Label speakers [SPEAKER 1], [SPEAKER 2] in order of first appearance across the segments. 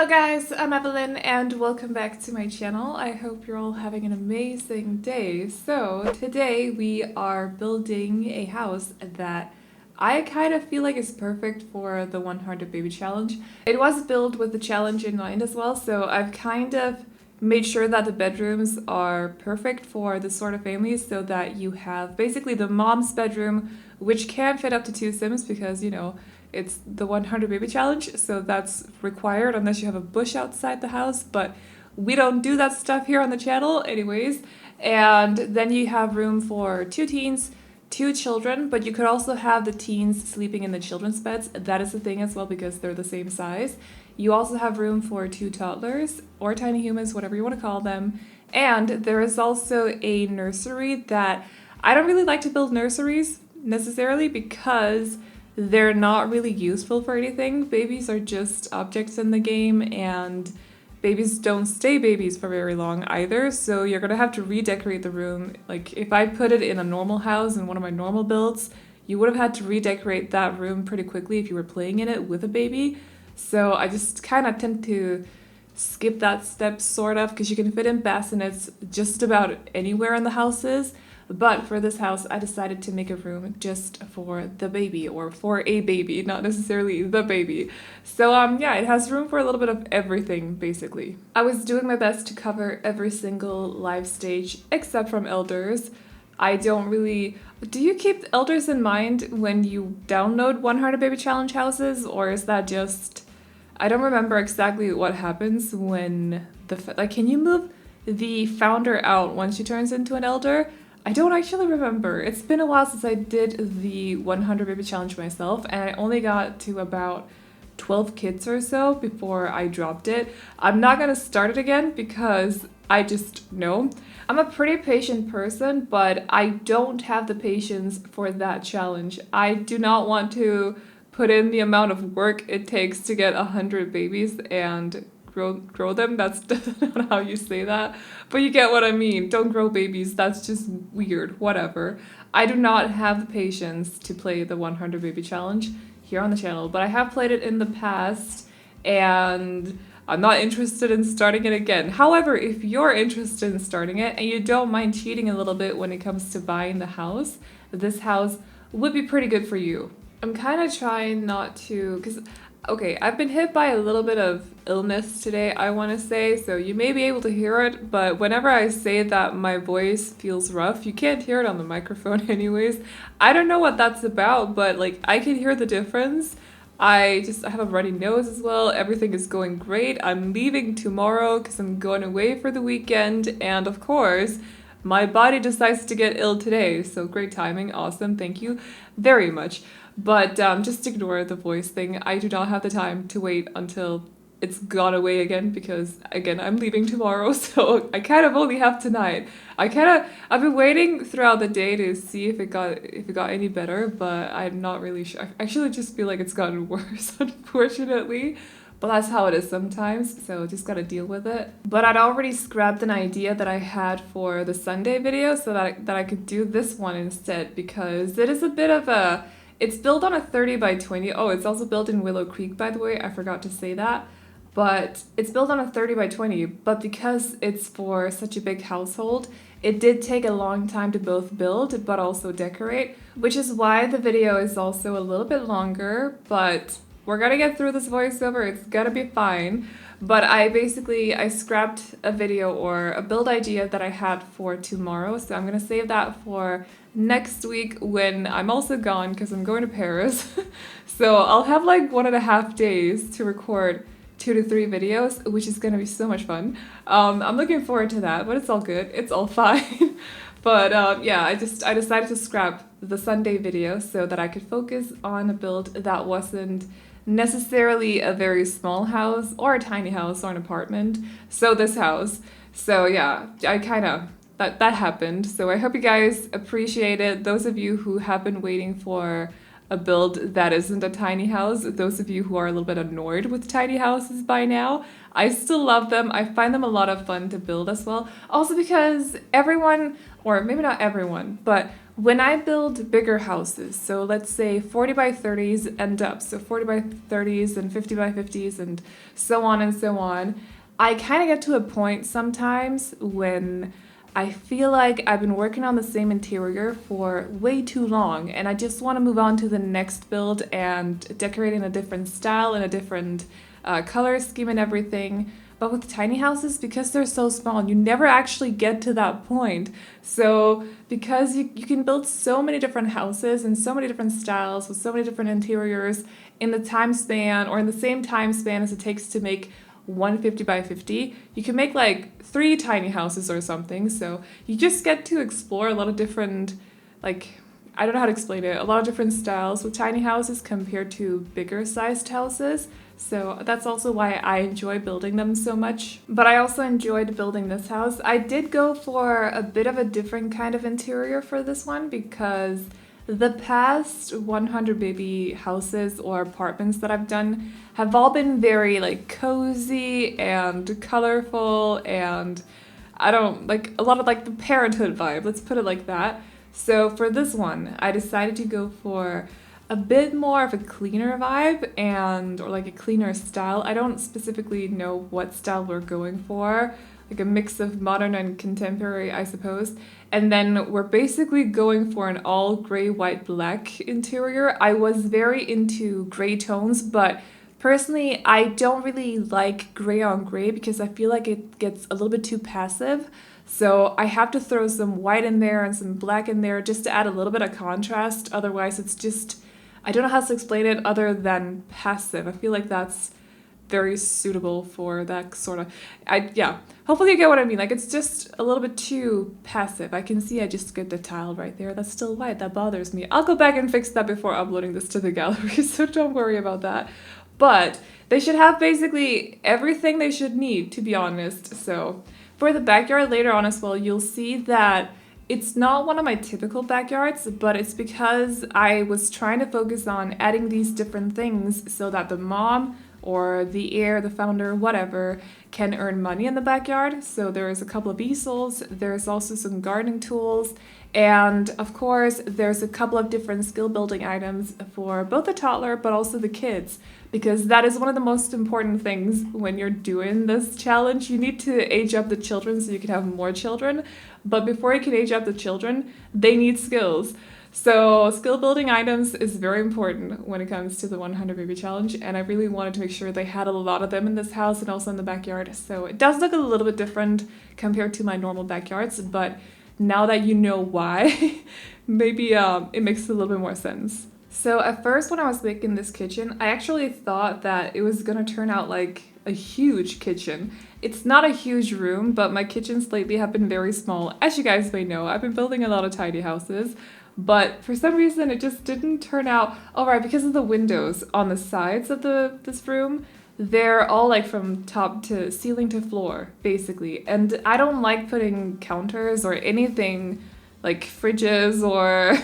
[SPEAKER 1] guys, I'm Aveline and welcome back to my channel. I hope you're all having an amazing day. So today we are building a house that I kind of feel like is perfect for the 100 baby challenge. It was built with the challenge in mind as well, so I've kind of made sure that the bedrooms are perfect for this sort of family so that you have basically the mom's bedroom, which can fit up to 2 Sims because, you know, it's the 100 baby challenge, so that's required unless you have a bush outside the house, but we don't do that stuff here on the channel anyways. And then you have room for 2 teens, 2 children, but you could also have the teens sleeping in the children's beds. That is the thing as well because they're the same size. You also have room for 2 toddlers or tiny humans, whatever you want to call them. And there is also a nursery that I don't really like to build nurseries necessarily because they're not really useful for anything. Babies are just objects in the game, and babies don't stay babies for very long either, so you're gonna have to redecorate the room. Like, if I put it in a normal house, in one of my normal builds, you would have had to redecorate that room pretty quickly if you were playing in it with a baby. So I just kind of tend to skip that step, sort of, because you can fit in bassinets just about anywhere in the houses. But for this house, I decided to make a room just for the baby, or for a baby, not necessarily the baby. So yeah, it has room for a little bit of everything, basically. I was doing my best to cover every single live stage, except from elders. I don't really... Do you keep elders in mind when you download 100 baby challenge houses, or is that just... I don't remember exactly what happens when the... Like, can you move the founder out once she turns into an elder? I don't actually remember. It's been a while since I did the 100 baby challenge myself, and I only got to about 12 kids or so before I dropped it. I'm not gonna start it again because I just know. I'm a pretty patient person, but I don't have the patience for that challenge. I do not want to put in the amount of work it takes to get 100 babies and grow them. That's not how you say that, but you get what I mean. Don't grow babies, that's just weird. Whatever. I do not have the patience to play the 100 baby challenge here on the channel, but I have played it in the past and I'm not interested in starting it again. However, if you're interested in starting it and you don't mind cheating a little bit when it comes to buying the house, this house would be pretty good for you. I'm kind of trying not to, because okay, I've been hit by a little bit of illness today, I want to say, so you may be able to hear it, but whenever I say that my voice feels rough, you can't hear it on the microphone anyways. I don't know what that's about, but like, I can hear the difference. I have a runny nose as well. Everything is going great. I'm leaving tomorrow because I'm going away for the weekend, and of course, my body decides to get ill today, so great timing. Awesome, thank you very much. But just ignore the voice thing. I do not have the time to wait until it's gone away again because, again, I'm leaving tomorrow, so I kind of only have tonight. I've been waiting throughout the day to see if it got any better, but I'm not really sure. I actually just feel like it's gotten worse, unfortunately. But that's how it is sometimes, so just gotta deal with it. But I'd already scrapped an idea that I had for the Sunday video so that I could do this one instead, because it is a bit of a... It's built on a 30 by 20. Oh, it's also built in Willow Creek, by the way. I forgot to say that. But it's built on a 30 by 20. But because it's for such a big household, it did take a long time to both build but also decorate, which is why the video is also a little bit longer. But we're gonna get through this voiceover. It's gonna be fine. But I scrapped a video or a build idea that I had for tomorrow. So I'm gonna save that for next week when I'm also gone because I'm going to Paris. So I'll have like 1.5 days to record 2 to 3 videos, which is gonna be so much fun. I'm looking forward to that, but it's all good. It's all fine. But yeah, I decided to scrap the Sunday video so that I could focus on a build that wasn't necessarily a very small house or a tiny house or an apartment. So this house. So yeah, that happened. So I hope you guys appreciate it. Those of you who have been waiting for a build that isn't a tiny house. Those of you who are a little bit annoyed with tiny houses by now, I still love them. I find them a lot of fun to build as well. Also because everyone, or maybe not everyone, but when I build bigger houses, so let's say 40 by 30s end up, so 40 by 30s and 50 by 50s and so on and so on, I kind of get to a point sometimes when I feel like I've been working on the same interior for way too long and I just want to move on to the next build and decorate in a different style and a different color scheme and everything. But with tiny houses, because they're so small, you never actually get to that point. So because you can build so many different houses and so many different styles with so many different interiors in the time span or in the same time span as it takes to make 150 by 50, you can make like 3 tiny houses or something. So you just get to explore a lot of different, like, I don't know how to explain it, a lot of different styles with tiny houses compared to bigger sized houses. So that's also why I enjoy building them so much. But I also enjoyed building this house. I did go for a bit of a different kind of interior for this one because the past 100 baby houses or apartments that I've done have all been very like cozy and colorful and I don't like a lot of like the parenthood vibe, let's put it like that. So for this one, I decided to go for a bit more of a cleaner vibe and or like a cleaner style. I don't specifically know what style we're going for, like a mix of modern and contemporary, I suppose. And then we're basically going for an all gray, white, black interior. I was very into gray tones, but personally, I don't really like gray on gray because I feel like it gets a little bit too passive. So I have to throw some white in there and some black in there just to add a little bit of contrast. Otherwise, it's just, I don't know how to explain it other than passive. I feel like that's very suitable for that sort of, yeah, hopefully you get what I mean. Like it's just a little bit too passive. I can see I just get the tile right there. That's still white. That bothers me. I'll go back and fix that before uploading this to the gallery, so don't worry about that. But they should have basically everything they should need, to be honest. So for the backyard later on as well, you'll see that it's not one of my typical backyards, but it's because I was trying to focus on adding these different things so that the mom or the heir, the founder, whatever, can earn money in the backyard. So there's a couple of easels, there's also some gardening tools, and of course there's a couple of different skill building items for both the toddler but also the kids, because that is one of the most important things when you're doing this challenge. You need to age up the children so you can have more children, but before you can age up the children, they need skills. So skill building items is very important when it comes to the 100 baby challenge, and I really wanted to make sure they had a lot of them in this house and also in the backyard. So it does look a little bit different compared to my normal backyards, but now that you know why, maybe it makes a little bit more sense. So at first when I was making this kitchen, I actually thought that it was gonna turn out like a huge kitchen. It's not a huge room, but my kitchens lately have been very small. As you guys may know, I've been building a lot of tiny houses, but for some reason it just didn't turn out all right because of the windows on the sides of this room. They're all like from top to ceiling to floor, basically. And I don't like putting counters or anything like fridges or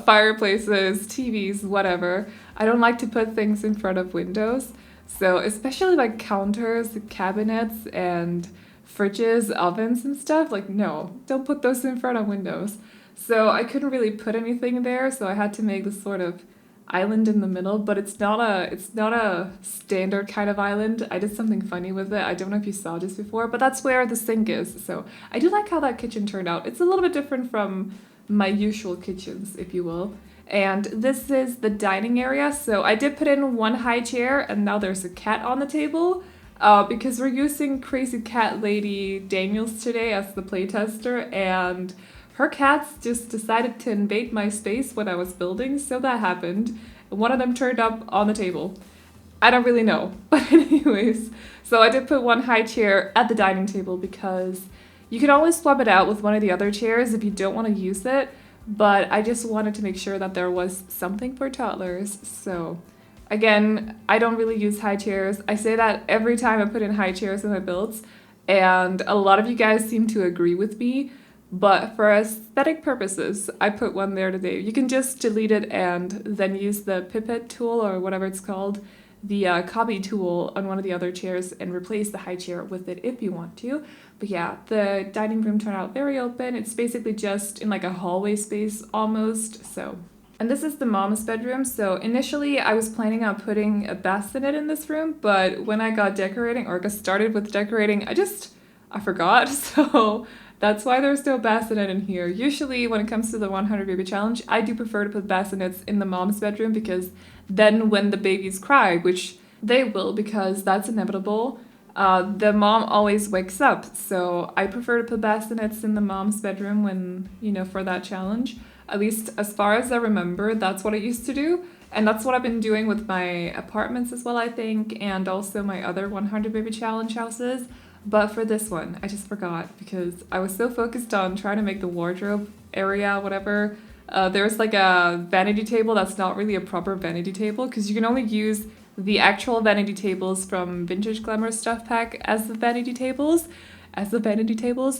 [SPEAKER 1] fireplaces, TVs, whatever. I don't like to put things in front of windows. So especially like counters, cabinets, and fridges, ovens and stuff, like no, don't put those in front of windows. So I couldn't really put anything there, so I had to make this sort of island in the middle, but it's not a standard kind of island. I did something funny with it. I don't know if you saw this before, but that's where the sink is. So I do like how that kitchen turned out. It's a little bit different from my usual kitchens, if you will. And this is the dining area. So I did put in one high chair, and now there's a cat on the table because we're using Crazy Cat Lady Daniels today as the playtester, and her cats just decided to invade my space when I was building, so that happened. One of them turned up on the table. I don't really know, but anyways. So I did put one high chair at the dining table because you can always swap it out with one of the other chairs if you don't want to use it, but I just wanted to make sure that there was something for toddlers. So again, I don't really use high chairs. I say that every time I put in high chairs in my builds, and a lot of you guys seem to agree with me. but for aesthetic purposes, I put one there today. You can just delete it and then use the pipette tool or whatever it's called, the copy tool on one of the other chairs and replace the high chair with it if you want to. But yeah, the dining room turned out very open. It's basically just in like a hallway space almost, so. And this is the mom's bedroom. So initially I was planning on putting a bassinet in this room, but when I got decorating or got started with decorating, I forgot. So that's why there's no bassinet in here. Usually when it comes to the 100 baby challenge, I do prefer to put bassinets in the mom's bedroom because then when the babies cry, which they will because that's inevitable, the mom always wakes up. So I prefer to put bassinets in the mom's bedroom when, for that challenge. At least as far as I remember, that's what I used to do. And that's what I've been doing with my apartments as well, I think, and also my other 100 baby challenge houses. But for this one, I just forgot because I was so focused on trying to make the wardrobe area, whatever. There's like a vanity table that's not really a proper vanity table because you can only use the actual vanity tables from Vintage Glamour Stuff Pack as the vanity tables.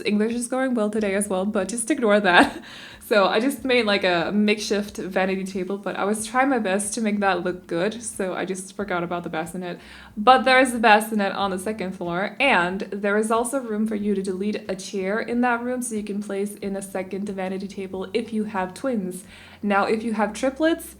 [SPEAKER 1] English is going well today as well, but just ignore that. So I just made like a makeshift vanity table, but I was trying my best to make that look good, so I just forgot about the bassinet. But there is a bassinet on the second floor, and there is also room for you to delete a chair in that room so you can place in a second vanity table if you have twins. Now, if you have triplets,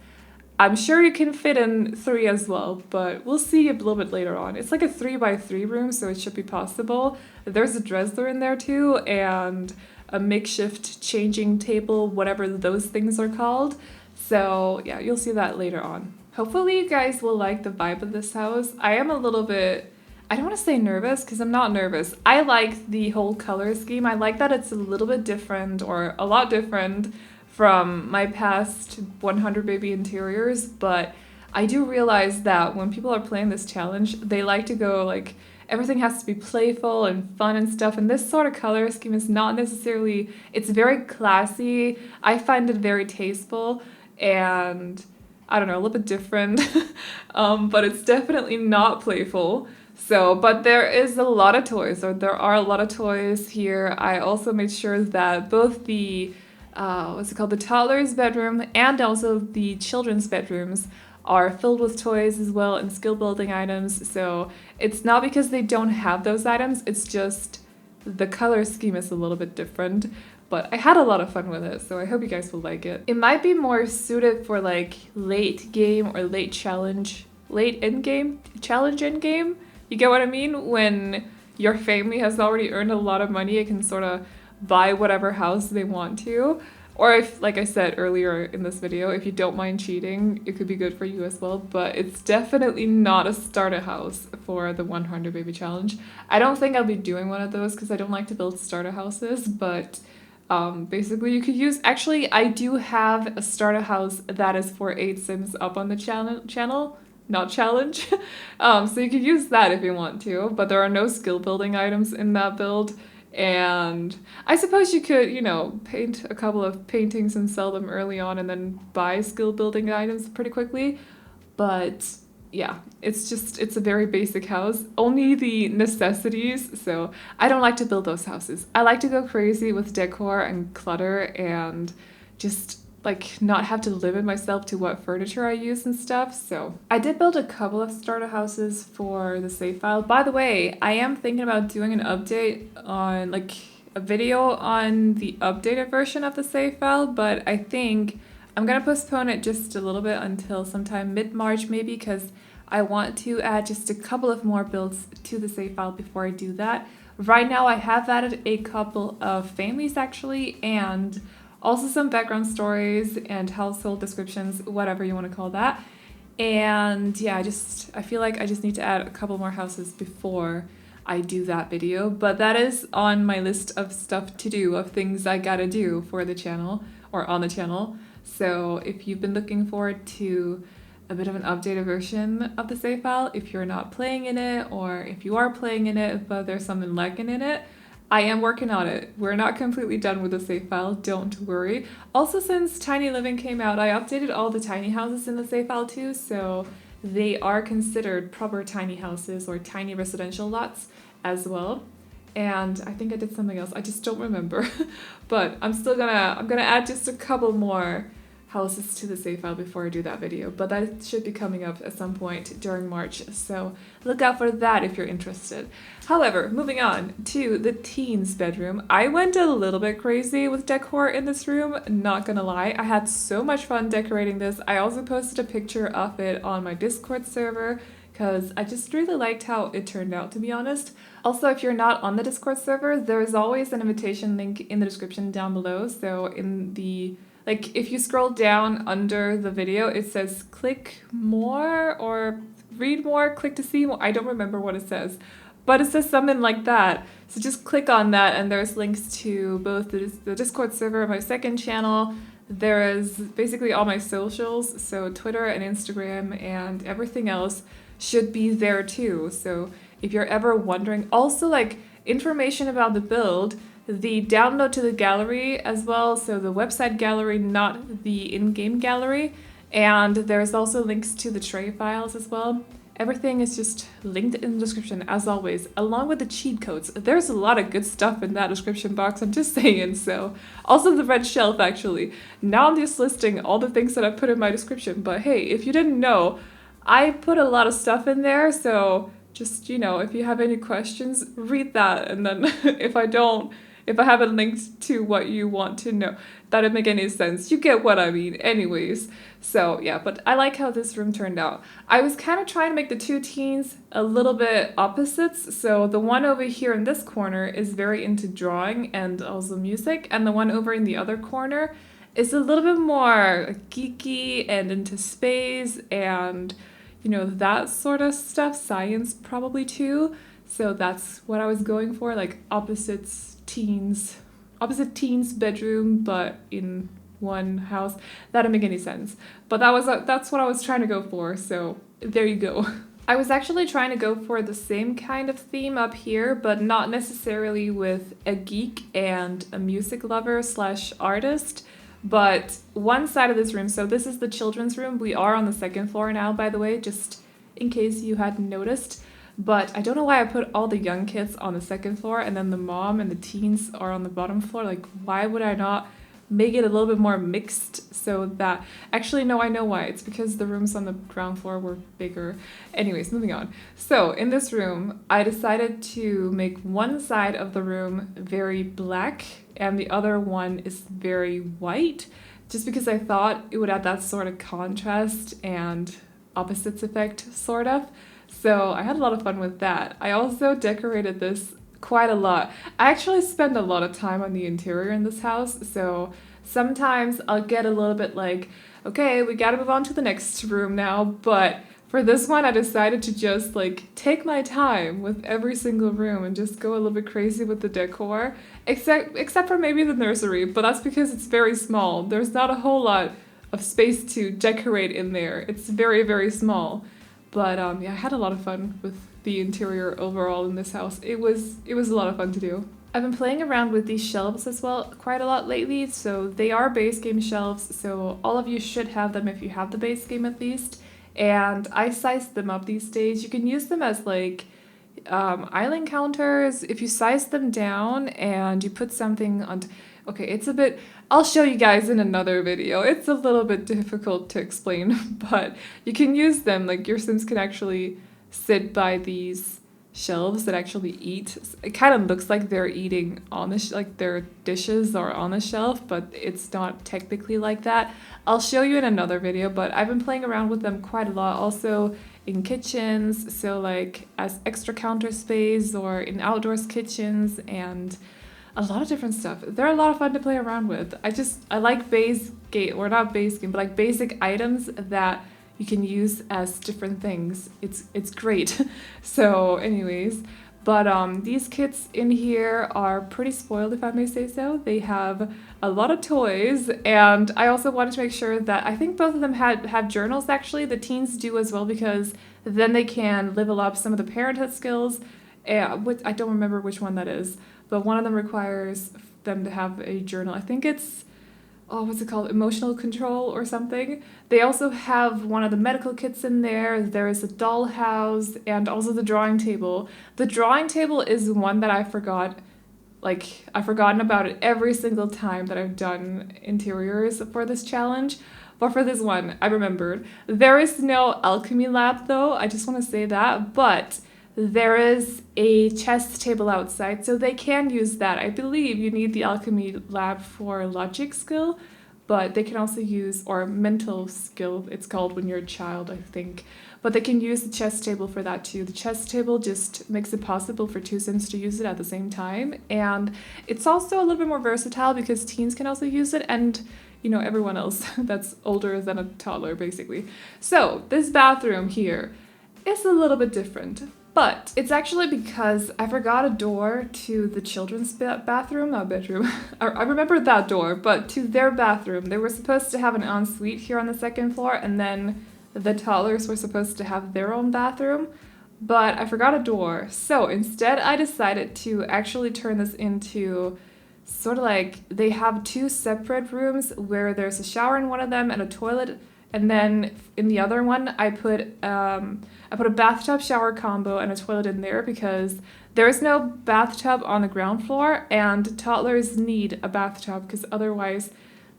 [SPEAKER 1] I'm sure you can fit in 3 as well, but we'll see a little bit later on. It's like a 3x3 room, so it should be possible. There's a dresser in there too, and a makeshift changing table, whatever those things are called. So yeah, you'll see that later on. Hopefully you guys will like the vibe of this house. I am a little bit, I don't want to say nervous because I'm not nervous. I like the whole color scheme. I like that it's a little bit different or a lot different from my past 100 baby interiors, but I do realize that when people are playing this challenge, they like to go like, everything has to be playful and fun and stuff, and this sort of color scheme is not necessarily, it's very classy. I find it very tasteful and I don't know, a little bit different, but it's definitely not playful. So, but there is a lot of toys, or there are a lot of toys here. I also made sure that both the the toddler's bedroom and also the children's bedrooms are filled with toys as well and skill building items. So it's not because they don't have those items, it's just the color scheme is a little bit different. But I had a lot of fun with it, so I hope you guys will like it. It might be more suited for like late game or late end game challenge end game. You get what I mean? When your family has already earned a lot of money, it can sort of buy whatever house they want to. Or if, like I said earlier in this video, if you don't mind cheating, it could be good for you as well. But it's definitely not a starter house for the 100 baby challenge. I don't think I'll be doing one of those because I don't like to build starter houses, but basically you could use, actually I do have a starter house that is for 8 Sims up on the channel, not challenge. So you could use that if you want to, but there are no skill building items in that build. And I suppose you could, paint a couple of paintings and sell them early on and then buy skill building items pretty quickly. But yeah, it's a very basic house, only the necessities. So I don't like to build those houses. I like to go crazy with decor and clutter and just like not have to limit myself to what furniture I use and stuff. So I did build a couple of starter houses for the save file. By the way, I am thinking about doing an update on like a video on the updated version of the save file, but I think I'm gonna postpone it just a little bit until sometime mid-March maybe, because I want to add just a couple of more builds to the save file before I do that. Right now I have added a couple of families actually, and also some background stories and household descriptions, whatever you want to call that. And yeah, I feel like I just need to add a couple more houses before I do that video. But that is on my list of stuff to do, of things I gotta do for the channel or on the channel. So if you've been looking forward to a bit of an updated version of the save file, if you're not playing in it, or if you are playing in it but there's something lacking in it, I am working on it. We're not completely done with the save file, don't worry. Also, since Tiny Living came out, I updated all the tiny houses in the save file too, so they are considered proper tiny houses or tiny residential lots as well. and I think I did something else. I just don't remember. But I'm gonna add just a couple more houses to the save file before I do that video, but that should be coming up at some point during March, so look out for that if you're interested. However, moving on to the teens bedroom, I went a little bit crazy with decor in this room, not gonna lie. I had so much fun decorating this. I also posted a picture of it on my Discord server because I just really liked how it turned out, to be honest. Also, if you're not on the Discord server, there's always an invitation link in the description down below, so in the if you scroll down under the video, it says click more or read more, click to see more. I don't remember what it says, but it says something like that. So just click on that and there's links to both the Discord server, my second channel. There is basically all my socials, so Twitter and Instagram and everything else should be there too. So if you're ever wondering, also information about the build, the download to the gallery as well, so the website gallery, not the in-game gallery, and there's also links to the tray files as well. Everything is just linked in the description as always, along with the cheat codes. There's a lot of good stuff in that description box, I'm just saying. So also the red shelf, actually. Now I'm just listing all the things that I put in my description, but hey, if you didn't know, I put a lot of stuff in there, so just, if you have any questions, read that, and then if I haven't linked to what you want to know, that doesn't make any sense. You get what I mean anyways. So yeah, but I like how this room turned out. I was kind of trying to make the two teens a little bit opposites. So the one over here in this corner is very into drawing and also music, and the one over in the other corner is a little bit more geeky and into space and, that sort of stuff, science probably too. So that's what I was going for, opposite teens bedroom, but in one house. That didn't make any sense, but that's what I was trying to go for, so there you go. I was actually trying to go for the same kind of theme up here, but not necessarily with a geek and a music lover / artist, but one side of this room. So this is the children's room. We are on the second floor now, by the way, just in case you hadn't noticed. But I don't know why I put all the young kids on the second floor and then the mom and the teens are on the bottom floor. Why would I not make it a little bit more mixed so that... Actually, no, I know why. It's because the rooms on the ground floor were bigger. Anyways, moving on. So in this room, I decided to make one side of the room very black and the other one is very white, just because I thought it would add that sort of contrast and opposites effect, sort of. So I had a lot of fun with that. I also decorated this quite a lot. I actually spend a lot of time on the interior in this house, so sometimes I'll get a little bit okay, we gotta move on to the next room now, but for this one I decided to just take my time with every single room and just go a little bit crazy with the decor, except for maybe the nursery, but that's because it's very small. There's not a whole lot of space to decorate in there. It's very, very small. But yeah, I had a lot of fun with the interior overall in this house. It was a lot of fun to do. I've been playing around with these shelves as well quite a lot lately. So they are base game shelves, so all of you should have them if you have the base game at least. And I sized them up these days. You can use them as island counters if you size them down and you put something on... Okay, it's a bit... I'll show you guys in another video. It's a little bit difficult to explain, but you can use them. Your Sims can actually sit by these shelves that actually eat. It kind of looks like they're eating on the their dishes are on the shelf, but it's not technically like that. I'll show you in another video, but I've been playing around with them quite a lot. Also in kitchens, so as extra counter space or in outdoors kitchens and a lot of different stuff. They're a lot of fun to play around with. I like basic items that you can use as different things. It's great. So anyways, but these kids in here are pretty spoiled, if I may say so. They have a lot of toys, and I also wanted to make sure that I think both of them have journals actually. The teens do as well, because then they can level up some of the parenthood skills. I don't remember which one that is, but one of them requires them to have a journal. I think it's oh, what's it called? Emotional control or something. They also have one of the medical kits in there. There is a dollhouse and also the drawing table. The drawing table is one that I forgot. Like, I've forgotten about it every single time that I've done interiors for this challenge. But for this one, I remembered. There is no alchemy lab though, I just want to say that. But there is a chess table outside, so they can use that. I believe you need the alchemy lab for logic skill, but they can also use, or mental skill, it's called when you're a child, I think. But they can use the chess table for that too. The chess table just makes it possible for two Sims to use it at the same time. And it's also a little bit more versatile because teens can also use it, and you know, everyone else that's older than a toddler, basically. So this bathroom here is a little bit different. But it's actually because I forgot a door to the children's bathroom, not bedroom. I remember that door, but to their bathroom. They were supposed to have an ensuite here on the second floor, and then the toddlers were supposed to have their own bathroom, but I forgot a door. So instead, I decided to actually turn this into sort of like they have two separate rooms where there's a shower in one of them and a toilet. And then in the other one, I put a bathtub shower combo and a toilet in there because there's no bathtub on the ground floor, and toddlers need a bathtub because otherwise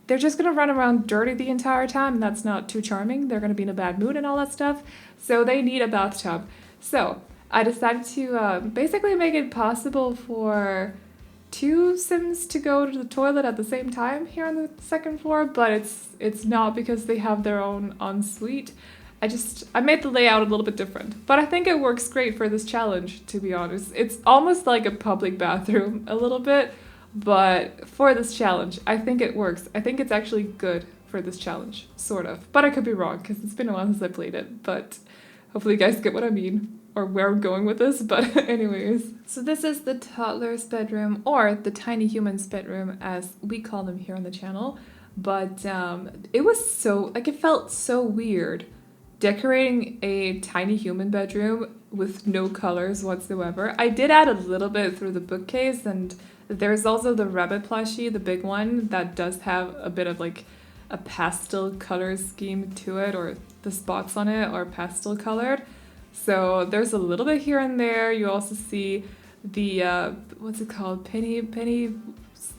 [SPEAKER 1] they're just gonna run around dirty the entire time, and that's not too charming. They're gonna be in a bad mood and all that stuff, so they need a bathtub. So I decided to basically make it possible for two Sims to go to the toilet at the same time here on the second floor, but it's not because they have their own ensuite. I made the layout a little bit different, but I think it works great for this challenge, to be honest. It's almost like a public bathroom a little bit, but for this challenge, I think it works. I think it's actually good for this challenge, sort of. But I could be wrong because it's been a while since I played it, but hopefully you guys get what I mean. Or where I'm going with this, but anyways. So this is the toddler's bedroom, or the tiny human's bedroom as we call them here on the channel. But it was so, like, it felt so weird decorating a tiny human bedroom with no colors whatsoever. I did add a little bit through the bookcase, and there's also the rabbit plushie, the big one, that does have a bit of like a pastel color scheme to it, or the spots on it are pastel colored. So there's a little bit here and there. You also see the, what's it called? Penny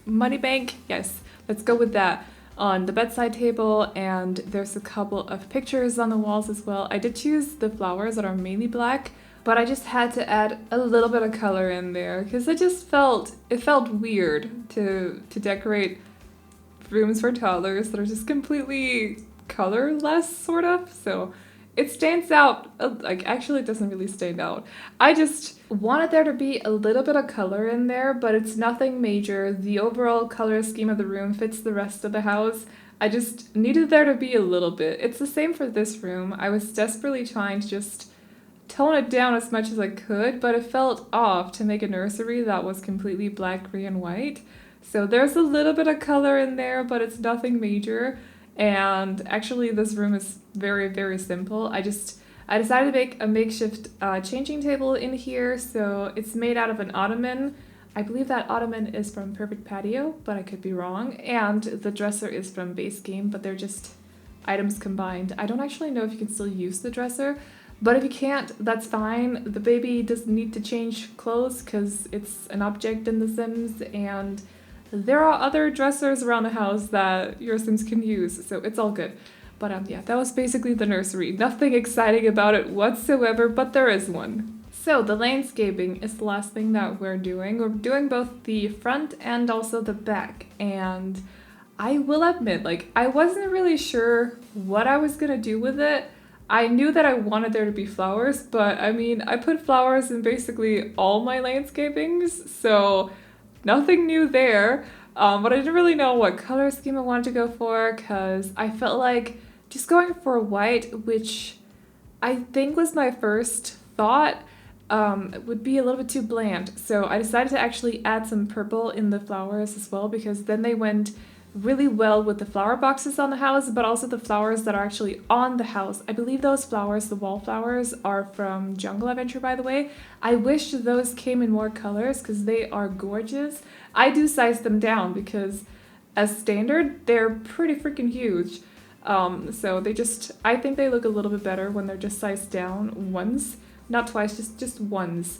[SPEAKER 1] money bank? Yes, let's go with that. On the bedside table, and there's a couple of pictures on the walls as well. I did choose the flowers that are mainly black, but I just had to add a little bit of color in there because it felt weird to decorate rooms for toddlers that are just completely colorless, sort of. So it stands out, like, actually it doesn't really stand out. I just wanted there to be a little bit of color in there, but it's nothing major. The overall color scheme of the room fits the rest of the house. I just needed there to be a little bit. It's the same for this room. I was desperately trying to just tone it down as much as I could, but it felt off to make a nursery that was completely black, gray, and white. So there's a little bit of color in there, but it's nothing major. And actually this room is very, very simple. I decided to make a makeshift changing table in here. So it's made out of an ottoman. I believe that ottoman is from Perfect Patio, but I could be wrong. And the dresser is from Base Game, but they're just items combined. I don't actually know if you can still use the dresser, but if you can't, that's fine. The baby doesn't need to change clothes because it's an object in The Sims, and there are other dressers around the house that your Sims can use, so it's all good. But yeah, that was basically the nursery. Nothing exciting about it whatsoever, but there is one. So the landscaping is the last thing that we're doing. We're doing both the front and also the back, and I will admit, like, I wasn't really sure what I was gonna do with it. I knew that I wanted there to be flowers, but I mean, I put flowers in basically all my landscapings, so nothing new there. But I didn't really know what color scheme I wanted to go for because I felt like just going for white, which I think was my first thought, would be a little bit too bland. So I decided to actually add some purple in the flowers as well, because then they went really well with the flower boxes on the house, but also the flowers that are actually on the house. I believe those flowers, the wallflowers, are from Jungle Adventure, by the way. I wish those came in more colors because they are gorgeous. I do size them down because as standard, they're pretty freaking huge. So I think they look a little bit better when they're just sized down once, not twice, just once.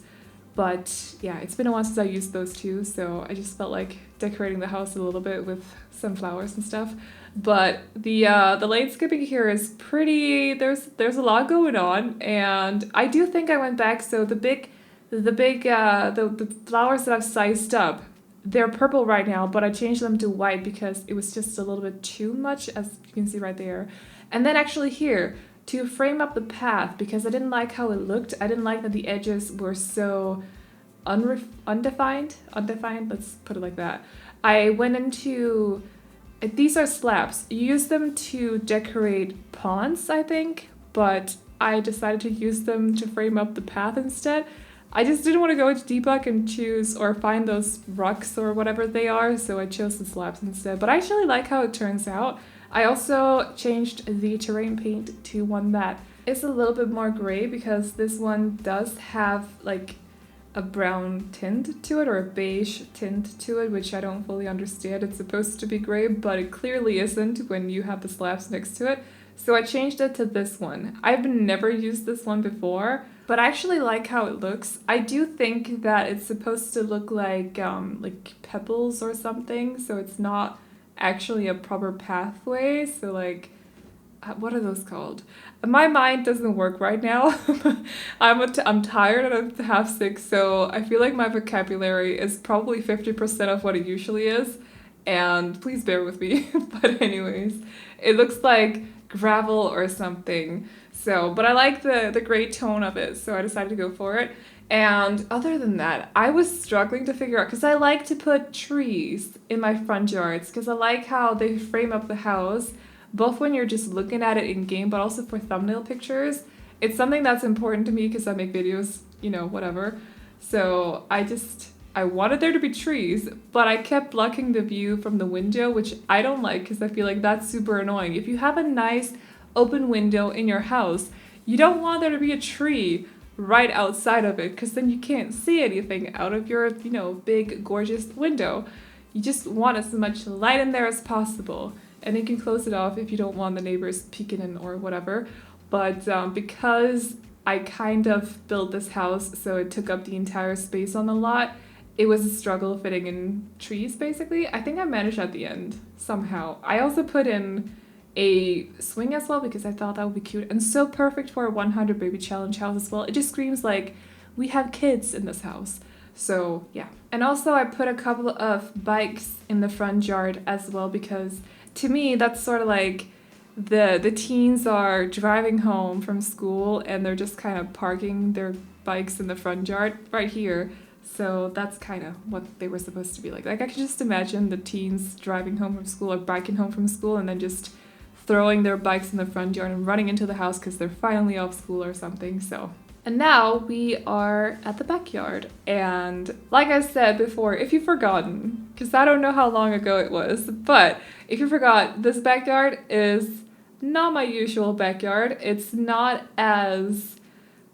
[SPEAKER 1] But yeah, it's been a while since I used those two, so I just felt like decorating the house a little bit with some flowers and stuff. But the landscaping here is pretty. There's a lot going on, and I do think I went back. So the flowers that I've sized up, they're purple right now, but I changed them to white because it was just a little bit too much, as you can see right there. And then actually here, to frame up the path, because I didn't like how it looked. I didn't like that the edges were so undefined, let's put it like that. I went into, these are slabs. You use them to decorate ponds, I think, but I decided to use them to frame up the path instead. I just didn't want to go into debug and choose or find those rocks or whatever they are, so I chose the slabs instead. But I actually like how it turns out. I also changed the terrain paint to one that is a little bit more gray, because this one does have like a brown tint to it, or a beige tint to it, which I don't fully understand. It's supposed to be gray, but it clearly isn't when you have the slabs next to it. So I changed it to this one. I've never used this one before, but I actually like how it looks. I do think that it's supposed to look like pebbles or something, so it's not actually a proper pathway. So like, what are those called? My mind doesn't work right now. I'm tired and I'm half sick, so I feel like my vocabulary is probably 50% of what it usually is, and please bear with me. But anyways, it looks like gravel or something. So, but I like the gray tone of it, so I decided to go for it. And other than that, I was struggling to figure out, because I like to put trees in my front yards, because I like how they frame up the house, both when you're just looking at it in game, but also for thumbnail pictures. It's something that's important to me because I make videos, whatever. So I wanted there to be trees, but I kept blocking the view from the window, which I don't like because I feel like that's super annoying. If you have a nice open window in your house, you don't want there to be a tree right outside of it, because then you can't see anything out of your, big, gorgeous window. You just want as much light in there as possible. And you can close it off if you don't want the neighbors peeking in or whatever. But because I kind of built this house so it took up the entire space on the lot, it was a struggle fitting in trees, basically. I think I managed at the end somehow. I also put in a swing as well because I thought that would be cute and so perfect for a 100 baby challenge house as well. It just screams like we have kids in this house. So yeah. And also I put a couple of bikes in the front yard as well, because to me that's sort of like the teens are driving home from school and they're just kind of parking their bikes in the front yard right here. So that's kind of what they were supposed to be like. Like I could just imagine the teens driving home from school or biking home from school and then just throwing their bikes in the front yard and running into the house because they're finally off school or something. So, and now we are at the backyard. And like I said before, if you've forgotten, because I don't know how long ago it was, but if you forgot, this backyard is not my usual backyard. It's not as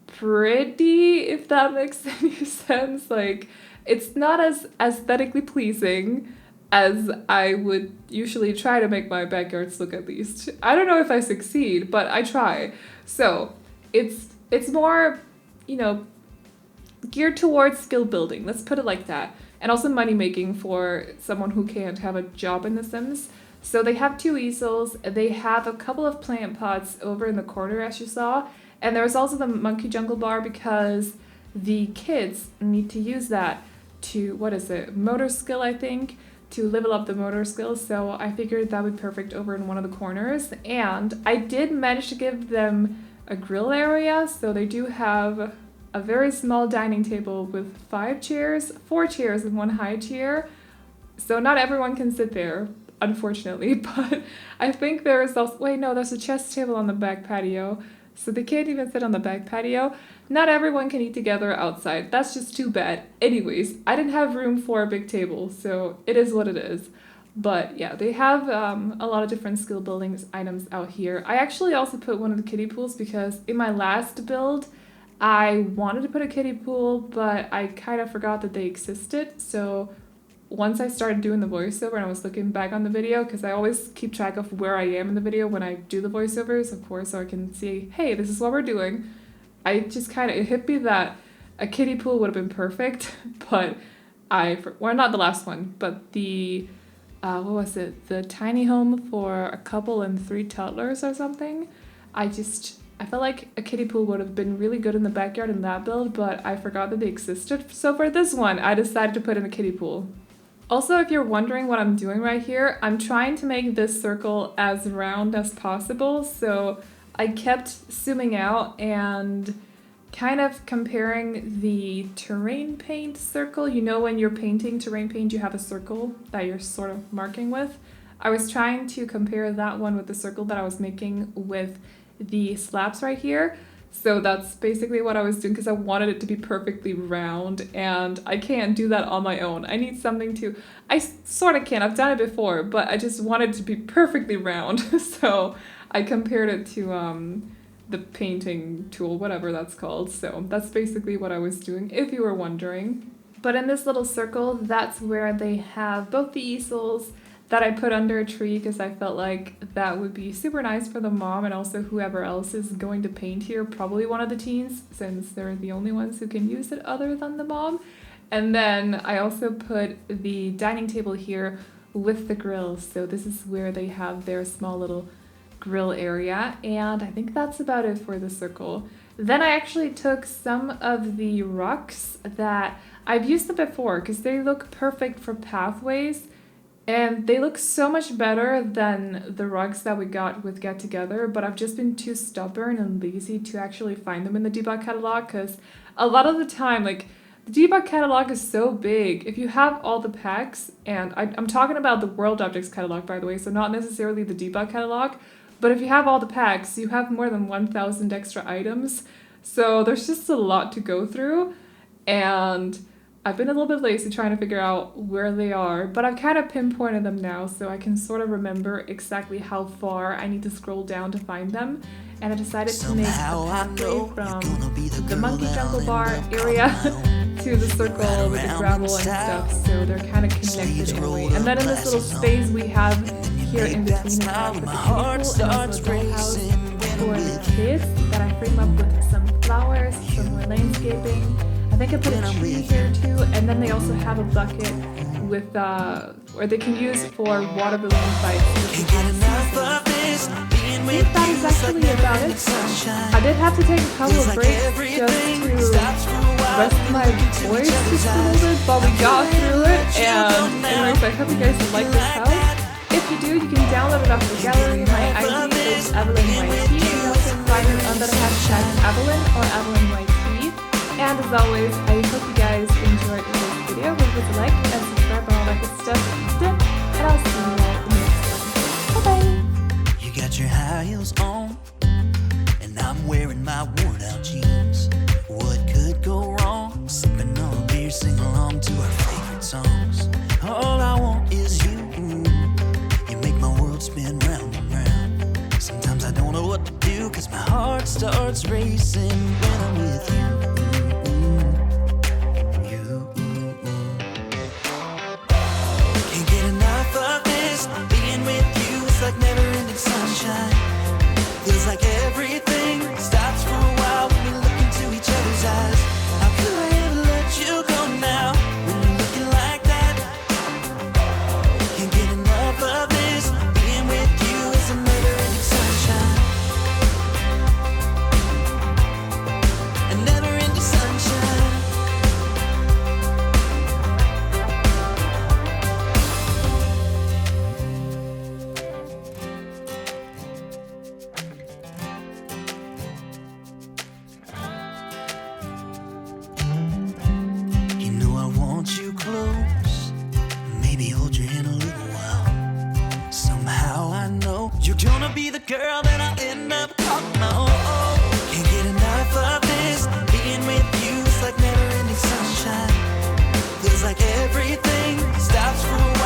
[SPEAKER 1] pretty, if that makes any sense. Like, it's not as aesthetically pleasing as I would usually try to make my backyards look, at least. I don't know if I succeed, but I try. So it's more, geared towards skill building, let's put it like that, and also money making for someone who can't have a job in The Sims. So they have 2 easels, they have a couple of plant pots over in the corner as you saw, and there's also the monkey jungle bar because the kids need to use that to, motor skill, I think, to level up the motor skills. So I figured that would be perfect over in one of the corners. And I did manage to give them a grill area, so they do have a very small dining table with 4 chairs and 1 high chair. So not everyone can sit there, unfortunately, but I think there's also, there's a chess table on the back patio. So they can't even sit on the back patio. Not everyone can eat together outside. That's just too bad. Anyways, I didn't have room for a big table, so it is what it is. But yeah, they have a lot of different skill building items out here. I actually also put one of the kiddie pools because in my last build, I wanted to put a kiddie pool, but I kind of forgot that they existed. So once I started doing the voiceover and I was looking back on the video, because I always keep track of where I am in the video when I do the voiceovers, of course, so I can see, hey, this is what we're doing. I just kind of, it hit me that a kiddie pool would have been perfect, but well, not the last one, but the, what was it? The tiny home for a couple and 3 toddlers or something. I felt like a kiddie pool would have been really good in the backyard in that build, but I forgot that they existed. So for this one, I decided to put in a kiddie pool. Also, if you're wondering what I'm doing right here, I'm trying to make this circle as round as possible. So I kept zooming out and kind of comparing the terrain paint circle. You know, when you're painting terrain paint, you have a circle that you're sort of marking with. I was trying to compare that one with the circle that I was making with the slabs right here. So that's basically what I was doing, because I wanted it to be perfectly round, and I can't do that on my own. I need something to, I sort of can, I've done it before, but I just wanted it to be perfectly round. So I compared it to the painting tool, whatever that's called. So that's basically what I was doing, if you were wondering. But in this little circle, that's where they have both the easels that I put under a tree, because I felt like that would be super nice for the mom and also whoever else is going to paint here, probably one of the teens, since they're the only ones who can use it other than the mom. And then I also put the dining table here with the grill. So this is where they have their small little grill area, and I think that's about it for the circle. Then I actually took some of the rocks that I've used them before, because they look perfect for pathways. And they look so much better than the rugs that we got with Get Together, but I've just been too stubborn and lazy to actually find them in the debug catalog, because a lot of the time, like, the debug catalog is so big. If you have all the packs, and I'm talking about the World Objects catalog, by the way, so not necessarily the debug catalog, but if you have all the packs, you have more than 1,000 extra items. So there's just a lot to go through, and I've been a little bit lazy trying to figure out where they are, but I've kind of pinpointed them now, so I can sort of remember exactly how far I need to scroll down to find them. And I decided to make a pathway from the monkey jungle bar area to the circle with the gravel and stuff, so they're kind of connected in a way. And then in this little space we have here in between, the kiddie pool and also a dollhouse for the kids that I frame up with some flowers, some more landscaping. I think I put a tree here too, and then they also have a bucket with where they can use for water balloon fights. I think that is actually about it. I did have to take a couple of breaks just to rest my voice just a little bit, but we got through it. And anyways, I hope you guys like this house. If you do, you can download it off the gallery. My ID is AvelineYT. You can also find it under the hashtag Aveline or AvelineYT. And as always, I hope you guys enjoyed this video. Don't forget to like and subscribe and all that good stuff. And I'll see you all in the next one. Bye-bye!
[SPEAKER 2] You got your high heels on, and I'm wearing my worn out jeans. What could go wrong? Sipping on a beer, sing along to our favorite songs. All I want is you. You make my world spin round and round. Sometimes I don't know what to do, 'cause my heart starts racing when I'm with you. Like never-ending sunshine. Feels like everything stops for a while when we look into each other's eyes. How could I ever let you go now when you're looking like that? Can't get enough of this. Being with you is a never-ending sunshine. A never-ending sunshine. You close, maybe hold your hand a little while. Somehow I know you're gonna be the girl that I'll end up calling my own. Can't get enough of this. Being with you is like never-ending sunshine. Feels like everything stops for a while.